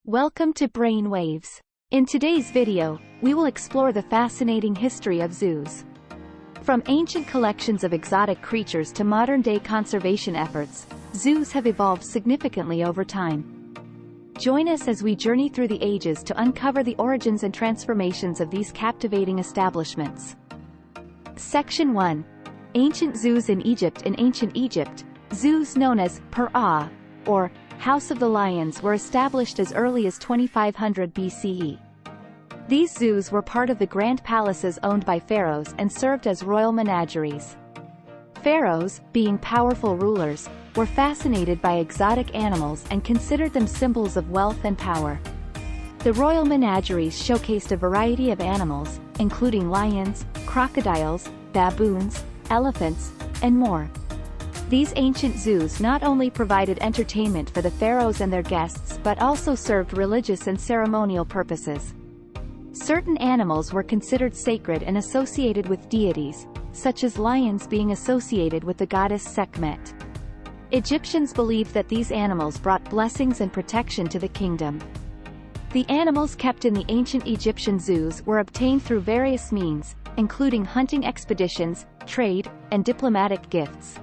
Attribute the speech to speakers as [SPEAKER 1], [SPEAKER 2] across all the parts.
[SPEAKER 1] Welcome to Brainwaves. In today's video, we will explore the fascinating history of zoos. From ancient collections of exotic creatures to modern-day conservation efforts, zoos have evolved significantly over time. Join us as we journey through the ages to uncover the origins and transformations of these captivating establishments. Section 1. Ancient zoos in Egypt. In ancient Egypt, zoos known as Pera, or House of the Lions, were established as early as 2500 BCE. These zoos were part of the grand palaces owned by pharaohs and served as royal menageries. Pharaohs, being powerful rulers, were fascinated by exotic animals and considered them symbols of wealth and power. The royal menageries showcased a variety of animals, including lions, crocodiles, baboons, elephants, and more. These ancient zoos not only provided entertainment for the pharaohs and their guests but also served religious and ceremonial purposes. Certain animals were considered sacred and associated with deities, such as lions being associated with the goddess Sekhmet. Egyptians believed that these animals brought blessings and protection to the kingdom. The animals kept in the ancient Egyptian zoos were obtained through various means, including hunting expeditions, trade, and diplomatic gifts.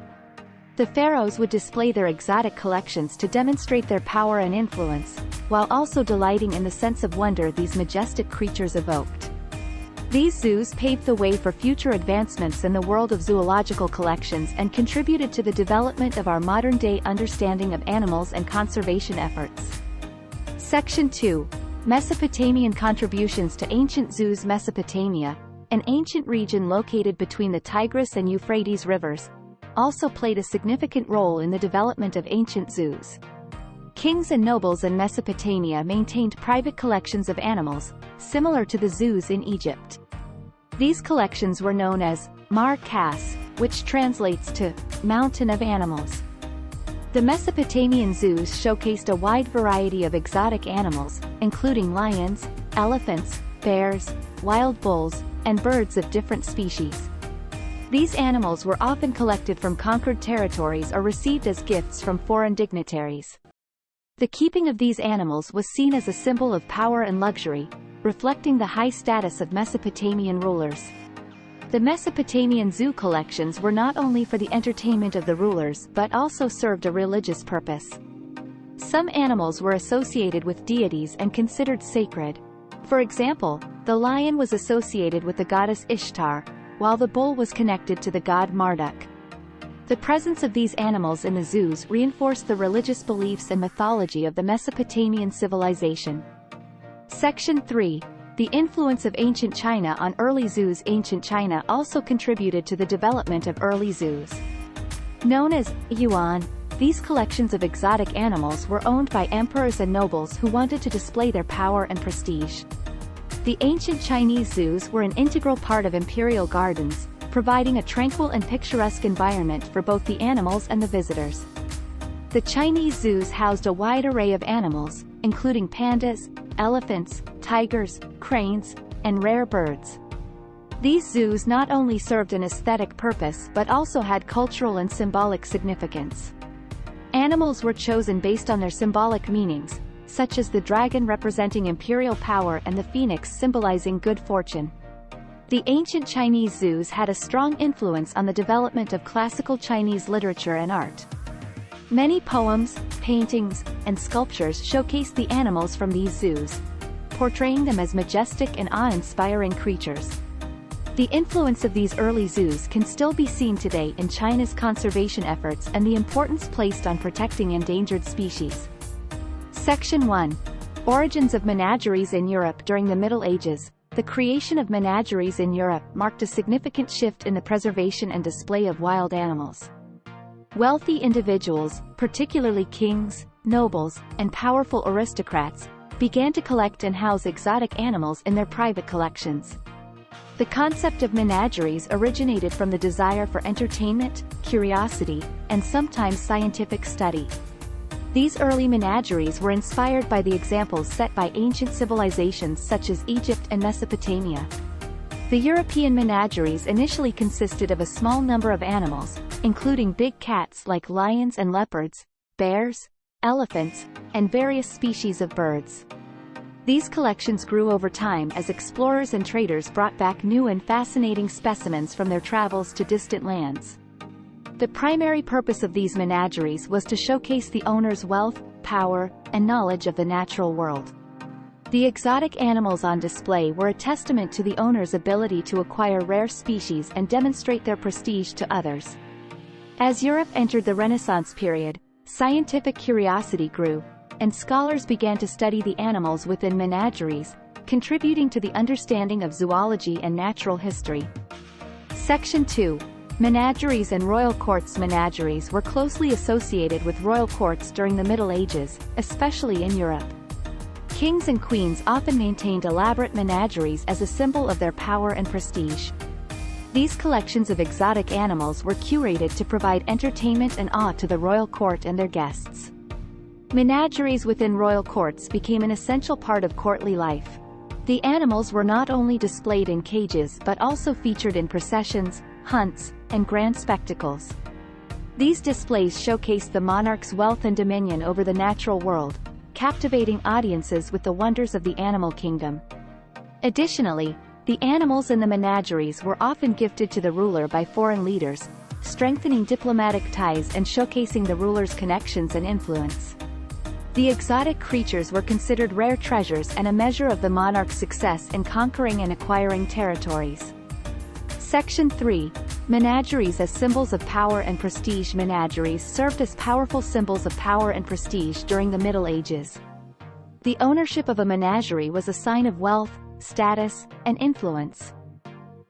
[SPEAKER 1] The pharaohs would display their exotic collections to demonstrate their power and influence, while also delighting in the sense of wonder these majestic creatures evoked. These zoos paved the way for future advancements in the world of zoological collections and contributed to the development of our modern-day understanding of animals and conservation efforts. Section 2. Mesopotamian contributions to ancient zoos. Mesopotamia, an ancient region located between the Tigris and Euphrates rivers, also played a significant role in the development of ancient zoos. Kings and nobles in Mesopotamia maintained private collections of animals, similar to the zoos in Egypt. These collections were known as Mar Kas, which translates to mountain of animals. The Mesopotamian zoos showcased a wide variety of exotic animals, including lions, elephants, bears, wild bulls, and birds of different species. These animals were often collected from conquered territories or received as gifts from foreign dignitaries. The keeping of these animals was seen as a symbol of power and luxury, reflecting the high status of Mesopotamian rulers. The Mesopotamian zoo collections were not only for the entertainment of the rulers but also served a religious purpose. Some animals were associated with deities and considered sacred. For example, the lion was associated with the goddess Ishtar, while the bull was connected to the god Marduk. The presence of these animals in the zoos reinforced the religious beliefs and mythology of the Mesopotamian civilization. Section 3. The influence of ancient China on early zoos. Ancient China also contributed to the development of early zoos. Known as yuan, these collections of exotic animals were owned by emperors and nobles who wanted to display their power and prestige. The ancient Chinese zoos were an integral part of imperial gardens, providing a tranquil and picturesque environment for both the animals and the visitors. The Chinese zoos housed a wide array of animals, including pandas, elephants, tigers, cranes, and rare birds. These zoos not only served an aesthetic purpose but also had cultural and symbolic significance. Animals were chosen based on their symbolic meanings, such as the dragon representing imperial power and the phoenix symbolizing good fortune. The ancient Chinese zoos had a strong influence on the development of classical Chinese literature and art. Many poems, paintings, and sculptures showcased the animals from these zoos, portraying them as majestic and awe-inspiring creatures. The influence of these early zoos can still be seen today in China's conservation efforts and the importance placed on protecting endangered species. Section 1. Origins of menageries in Europe. During the Middle Ages, the creation of menageries in Europe marked a significant shift in the preservation and display of wild animals. Wealthy individuals, particularly kings, nobles, and powerful aristocrats, began to collect and house exotic animals in their private collections. The concept of menageries originated from the desire for entertainment, curiosity, and sometimes scientific study. These early menageries were inspired by the examples set by ancient civilizations such as Egypt and Mesopotamia. The European menageries initially consisted of a small number of animals, including big cats like lions and leopards, bears, elephants, and various species of birds. These collections grew over time as explorers and traders brought back new and fascinating specimens from their travels to distant lands. The primary purpose of these menageries was to showcase the owner's wealth, power, and knowledge of the natural world. The exotic animals on display were a testament to the owner's ability to acquire rare species and demonstrate their prestige to others. As Europe entered the Renaissance period, scientific curiosity grew, and scholars began to study the animals within menageries, contributing to the understanding of zoology and natural history. Section 2. Menageries and royal courts. Menageries were closely associated with royal courts during the Middle Ages, especially in Europe. Kings and queens often maintained elaborate menageries as a symbol of their power and prestige. These collections of exotic animals were curated to provide entertainment and awe to the royal court and their guests. Menageries within royal courts became an essential part of courtly life. The animals were not only displayed in cages but also featured in processions, hunts, and grand spectacles. These displays showcased the monarch's wealth and dominion over the natural world, captivating audiences with the wonders of the animal kingdom. Additionally, the animals in the menageries were often gifted to the ruler by foreign leaders, strengthening diplomatic ties and showcasing the ruler's connections and influence. The exotic creatures were considered rare treasures and a measure of the monarch's success in conquering and acquiring territories. Section 3. Menageries as symbols of power and prestige. Menageries served as powerful symbols of power and prestige during the Middle Ages. The ownership of a menagerie was a sign of wealth, status, and influence.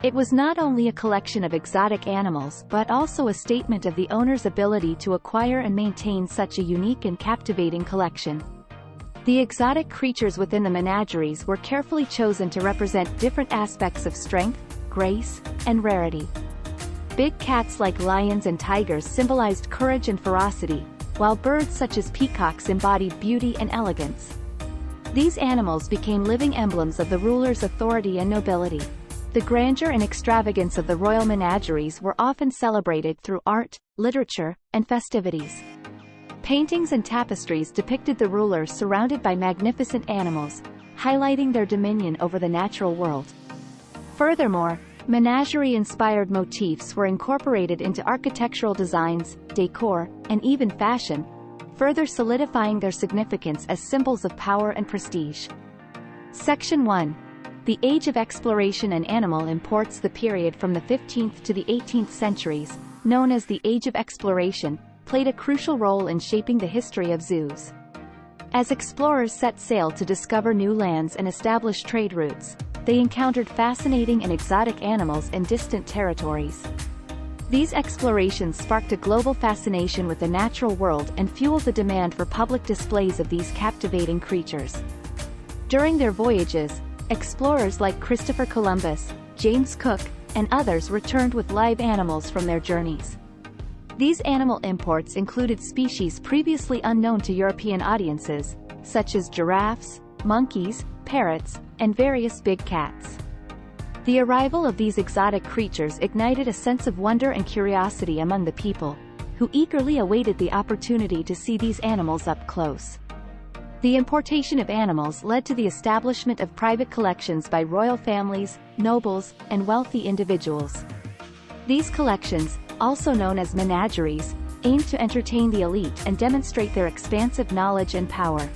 [SPEAKER 1] It was not only a collection of exotic animals but also a statement of the owner's ability to acquire and maintain such a unique and captivating collection. The exotic creatures within the menageries were carefully chosen to represent different aspects of strength, grace, and rarity. Big cats like lions and tigers symbolized courage and ferocity, while birds such as peacocks embodied beauty and elegance. These animals became living emblems of the ruler's authority and nobility. The grandeur and extravagance of the royal menageries were often celebrated through art, literature, and festivities. Paintings and tapestries depicted the rulers surrounded by magnificent animals, highlighting their dominion over the natural world. Furthermore, menagerie-inspired motifs were incorporated into architectural designs, decor, and even fashion, further solidifying their significance as symbols of power and prestige. Section 1. The Age of Exploration and Animal Imports. The period from the 15th to the 18th centuries, known as the Age of Exploration, played a crucial role in shaping the history of zoos. As explorers set sail to discover new lands and establish trade routes, they encountered fascinating and exotic animals in distant territories. These explorations sparked a global fascination with the natural world and fueled the demand for public displays of these captivating creatures. During their voyages, explorers like Christopher Columbus, James Cook, and others returned with live animals from their journeys. These animal imports included species previously unknown to European audiences, such as giraffes, monkeys, parrots, and various big cats. The arrival of these exotic creatures ignited a sense of wonder and curiosity among the people, who eagerly awaited the opportunity to see these animals up close. The importation of animals led to the establishment of private collections by royal families, nobles, and wealthy individuals. These collections, also known as menageries, aimed to entertain the elite and demonstrate their expansive knowledge and power.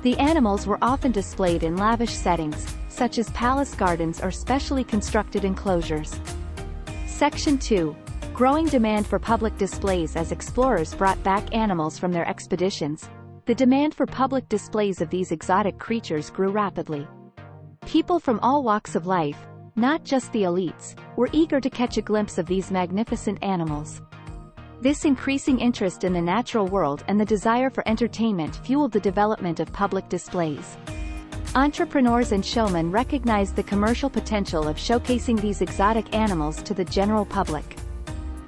[SPEAKER 1] The animals were often displayed in lavish settings, such as palace gardens or specially constructed enclosures. Section 2. Growing demand for public displays. As explorers brought back animals from their expeditions, the demand for public displays of these exotic creatures grew rapidly. People from all walks of life, not just the elites, were eager to catch a glimpse of these magnificent animals. This increasing interest in the natural world and the desire for entertainment fueled the development of public displays. Entrepreneurs and showmen recognized the commercial potential of showcasing these exotic animals to the general public.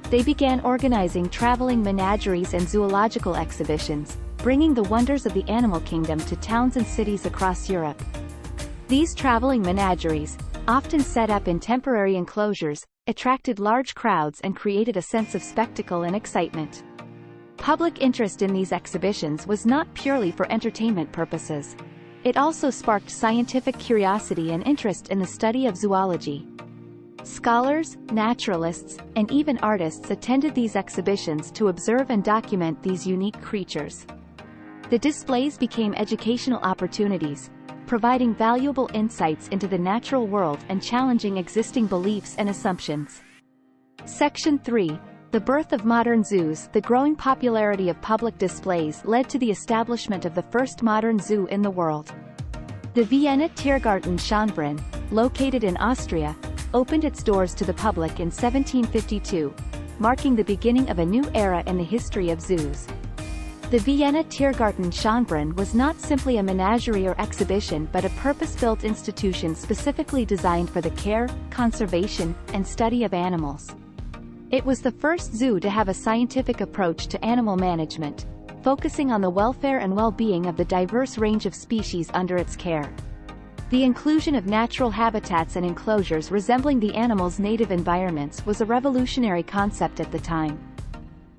[SPEAKER 1] They began organizing traveling menageries and zoological exhibitions, bringing the wonders of the animal kingdom to towns and cities across Europe. These traveling menageries, often set up in temporary enclosures, attracted large crowds and created a sense of spectacle and excitement. Public interest in these exhibitions was not purely for entertainment purposes. It also sparked scientific curiosity and interest in the study of zoology. Scholars, naturalists, and even artists attended these exhibitions to observe and document these unique creatures. The displays became educational opportunities, providing valuable insights into the natural world and challenging existing beliefs and assumptions. Section 3. The birth of modern zoos. The growing popularity of public displays led to the establishment of the first modern zoo in the world. The Vienna Tiergarten Schönbrunn, located in Austria, opened its doors to the public in 1752, marking the beginning of a new era in the history of zoos. The Vienna Tiergarten Schönbrunn was not simply a menagerie or exhibition but a purpose-built institution specifically designed for the care, conservation, and study of animals. It was the first zoo to have a scientific approach to animal management, focusing on the welfare and well-being of the diverse range of species under its care. The inclusion of natural habitats and enclosures resembling the animals' native environments was a revolutionary concept at the time.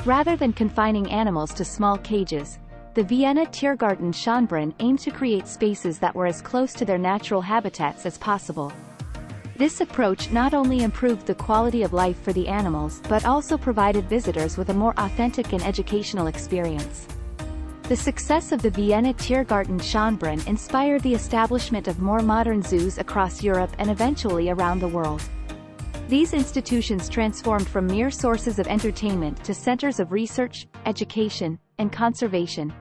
[SPEAKER 1] Rather than confining animals to small cages, the Vienna Tiergarten Schönbrunn aimed to create spaces that were as close to their natural habitats as possible. This approach not only improved the quality of life for the animals but also provided visitors with a more authentic and educational experience. The success of the Vienna Tiergarten Schönbrunn inspired the establishment of more modern zoos across Europe and eventually around the world. These institutions transformed from mere sources of entertainment to centers of research, education, and conservation.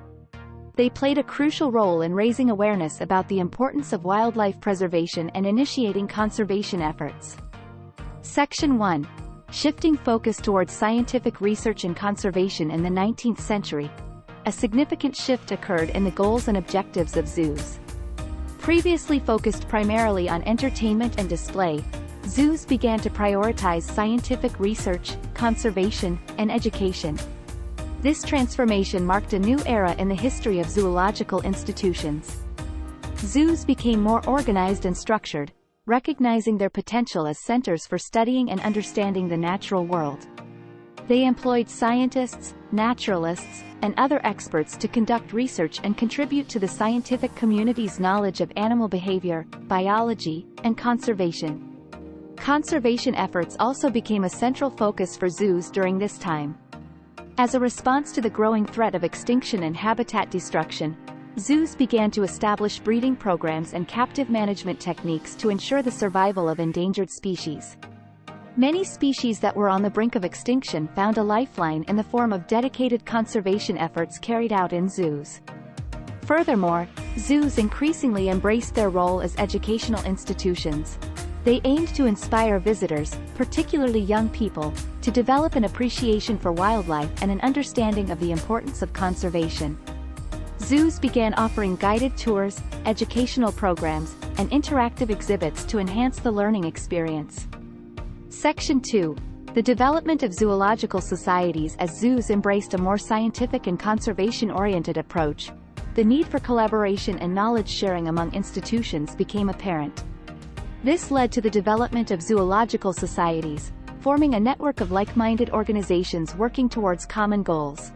[SPEAKER 1] They played a crucial role in raising awareness about the importance of wildlife preservation and initiating conservation efforts. Section 1. Shifting focus towards scientific research and conservation in the 19th century. A significant shift occurred in the goals and objectives of zoos. Previously focused primarily on entertainment and display, zoos began to prioritize scientific research, conservation, and education. This transformation marked a new era in the history of zoological institutions. Zoos became more organized and structured, recognizing their potential as centers for studying and understanding the natural world. They employed scientists, naturalists, and other experts to conduct research and contribute to the scientific community's knowledge of animal behavior, biology, and conservation. Conservation efforts also became a central focus for zoos during this time. As a response to the growing threat of extinction and habitat destruction, zoos began to establish breeding programs and captive management techniques to ensure the survival of endangered species. Many species that were on the brink of extinction found a lifeline in the form of dedicated conservation efforts carried out in zoos. Furthermore, zoos increasingly embraced their role as educational institutions. They aimed to inspire visitors, particularly young people, to develop an appreciation for wildlife and an understanding of the importance of conservation. Zoos began offering guided tours, educational programs, and interactive exhibits to enhance the learning experience. Section 2. The development of zoological societies. As zoos embraced a more scientific and conservation-oriented approach, the need for collaboration and knowledge sharing among institutions became apparent. This led to the development of zoological societies, forming a network of like-minded organizations working towards common goals.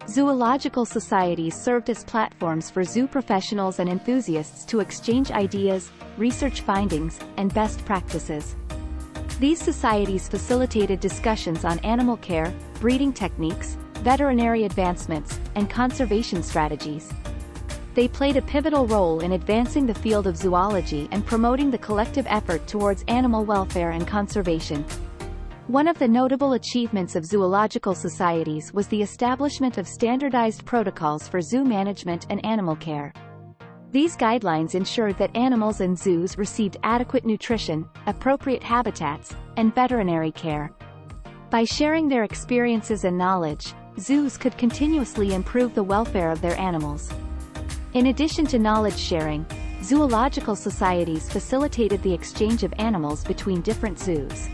[SPEAKER 1] Zoological societies served as platforms for zoo professionals and enthusiasts to exchange ideas, research findings, and best practices. These societies facilitated discussions on animal care, breeding techniques, veterinary advancements, and conservation strategies. They played a pivotal role in advancing the field of zoology and promoting the collective effort towards animal welfare and conservation. One of the notable achievements of zoological societies was the establishment of standardized protocols for zoo management and animal care. These guidelines ensured that animals in zoos received adequate nutrition, appropriate habitats, and veterinary care. By sharing their experiences and knowledge, zoos could continuously improve the welfare of their animals. In addition to knowledge sharing, zoological societies facilitated the exchange of animals between different zoos.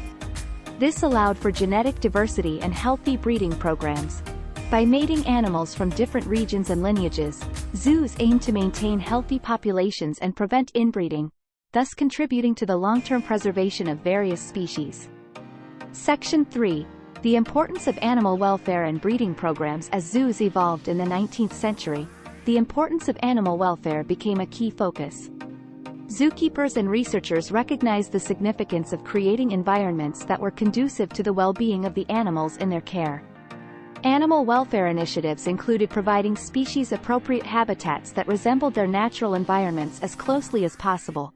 [SPEAKER 1] This allowed for genetic diversity and healthy breeding programs. By mating animals from different regions and lineages, zoos aim to maintain healthy populations and prevent inbreeding, thus contributing to the long-term preservation of various species. Section 3. The importance of animal welfare and breeding programs. As zoos evolved in the 19th century, the importance of animal welfare became a key focus. Zookeepers and researchers recognized the significance of creating environments that were conducive to the well-being of the animals in their care. Animal welfare initiatives included providing species-appropriate habitats that resembled their natural environments as closely as possible.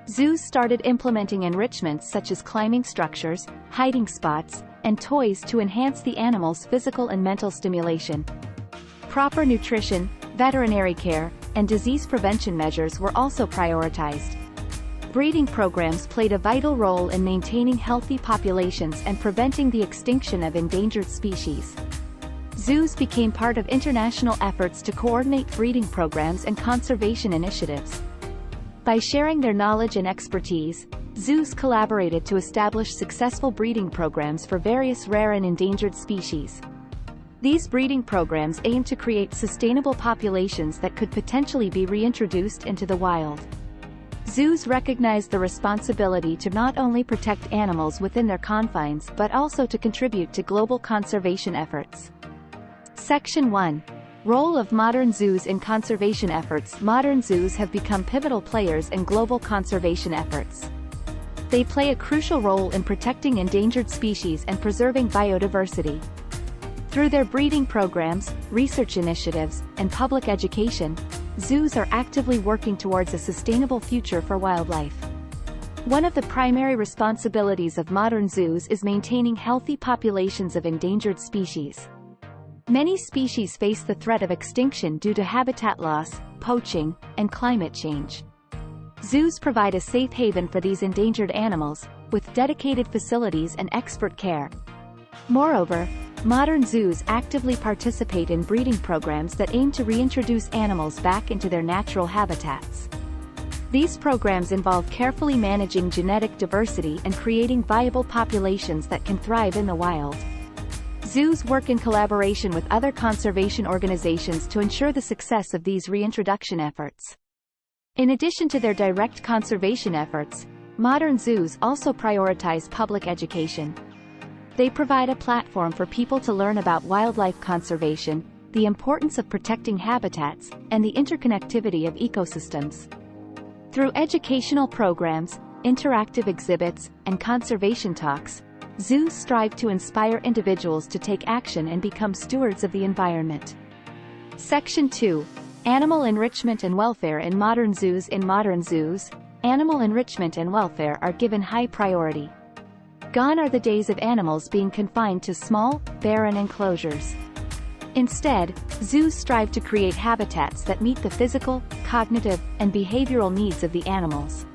[SPEAKER 1] Zoos started implementing enrichments such as climbing structures, hiding spots, and toys to enhance the animals' physical and mental stimulation. Proper nutrition, veterinary care, and disease prevention measures were also prioritized. Breeding programs played a vital role in maintaining healthy populations and preventing the extinction of endangered species. Zoos became part of international efforts to coordinate breeding programs and conservation initiatives. By sharing their knowledge and expertise, zoos collaborated to establish successful breeding programs for various rare and endangered species. These breeding programs aim to create sustainable populations that could potentially be reintroduced into the wild. Zoos recognize the responsibility to not only protect animals within their confines but also to contribute to global conservation efforts. Section 1. Role of modern zoos in conservation efforts. Modern zoos have become pivotal players in global conservation efforts. They play a crucial role in protecting endangered species and preserving biodiversity. Through their breeding programs, research initiatives, and public education, zoos are actively working towards a sustainable future for wildlife. One of the primary responsibilities of modern zoos is maintaining healthy populations of endangered species. Many species face the threat of extinction due to habitat loss, poaching, and climate change. Zoos provide a safe haven for these endangered animals, with dedicated facilities and expert care. Moreover, modern zoos actively participate in breeding programs that aim to reintroduce animals back into their natural habitats. These programs involve carefully managing genetic diversity and creating viable populations that can thrive in the wild. Zoos work in collaboration with other conservation organizations to ensure the success of these reintroduction efforts. In addition to their direct conservation efforts, modern zoos also prioritize public education. They provide a platform for people to learn about wildlife conservation, the importance of protecting habitats, and the interconnectivity of ecosystems. Through educational programs, interactive exhibits, and conservation talks, zoos strive to inspire individuals to take action and become stewards of the environment. Section 2. Animal enrichment and welfare in modern zoos. In modern zoos, animal enrichment and welfare are given high priority. Gone are the days of animals being confined to small, barren enclosures. Instead, zoos strive to create habitats that meet the physical, cognitive, and behavioral needs of the animals.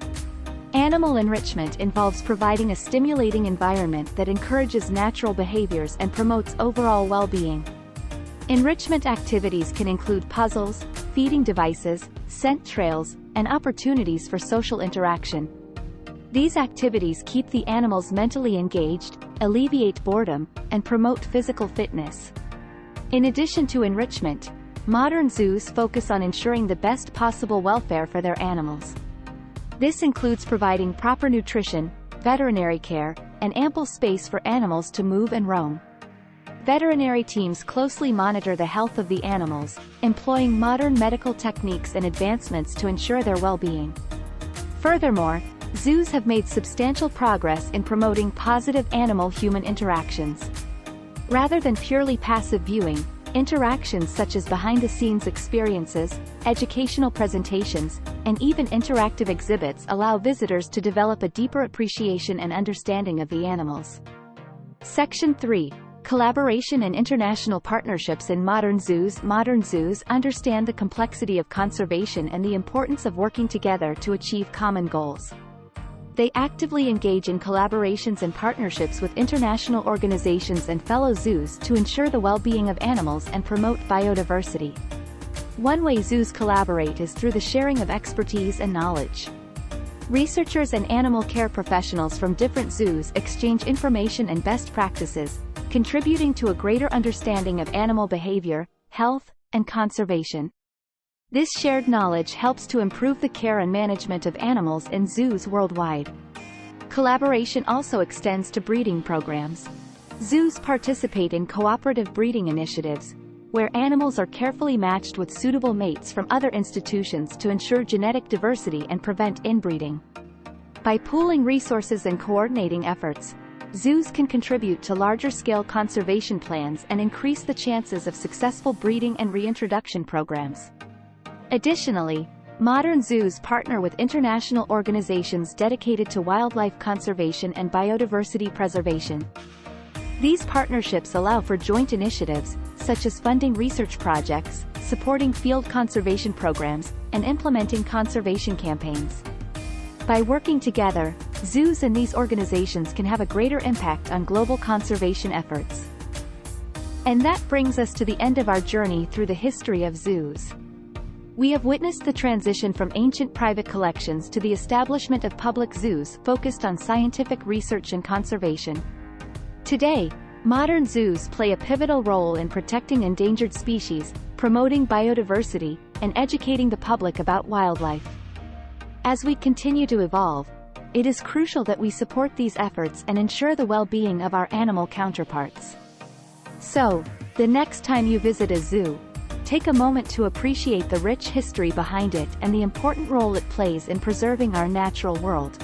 [SPEAKER 1] Animal enrichment involves providing a stimulating environment that encourages natural behaviors and promotes overall well-being. Enrichment activities can include puzzles, feeding devices, scent trails, and opportunities for social interaction. These activities keep the animals mentally engaged, alleviate boredom, and promote physical fitness. In addition to enrichment, modern zoos focus on ensuring the best possible welfare for their animals. This includes providing proper nutrition, veterinary care, and ample space for animals to move and roam. Veterinary teams closely monitor the health of the animals, employing modern medical techniques and advancements to ensure their well-being. Furthermore, zoos have made substantial progress in promoting positive animal-human interactions. Rather than purely passive viewing, interactions such as behind-the-scenes experiences, educational presentations, and even interactive exhibits allow visitors to develop a deeper appreciation and understanding of the animals. Section 3. Collaboration and international partnerships in modern zoos. Modern zoos understand the complexity of conservation and the importance of working together to achieve common goals. They actively engage in collaborations and partnerships with international organizations and fellow zoos to ensure the well-being of animals and promote biodiversity. One way zoos collaborate is through the sharing of expertise and knowledge. Researchers and animal care professionals from different zoos exchange information and best practices, contributing to a greater understanding of animal behavior, health, and conservation. This shared knowledge helps to improve the care and management of animals in zoos worldwide. Collaboration also extends to breeding programs. Zoos participate in cooperative breeding initiatives, where animals are carefully matched with suitable mates from other institutions to ensure genetic diversity and prevent inbreeding. By pooling resources and coordinating efforts, zoos can contribute to larger-scale conservation plans and increase the chances of successful breeding and reintroduction programs. Additionally, modern zoos partner with international organizations dedicated to wildlife conservation and biodiversity preservation. These partnerships allow for joint initiatives, such as funding research projects, supporting field conservation programs, and implementing conservation campaigns. By working together, zoos and these organizations can have a greater impact on global conservation efforts. And that brings us to the end of our journey through the history of zoos. We have witnessed the transition from ancient private collections to the establishment of public zoos focused on scientific research and conservation. Today, modern zoos play a pivotal role in protecting endangered species, promoting biodiversity, and educating the public about wildlife. As we continue to evolve, it is crucial that we support these efforts and ensure the well-being of our animal counterparts. So, the next time you visit a zoo, take a moment to appreciate the rich history behind it and the important role it plays in preserving our natural world.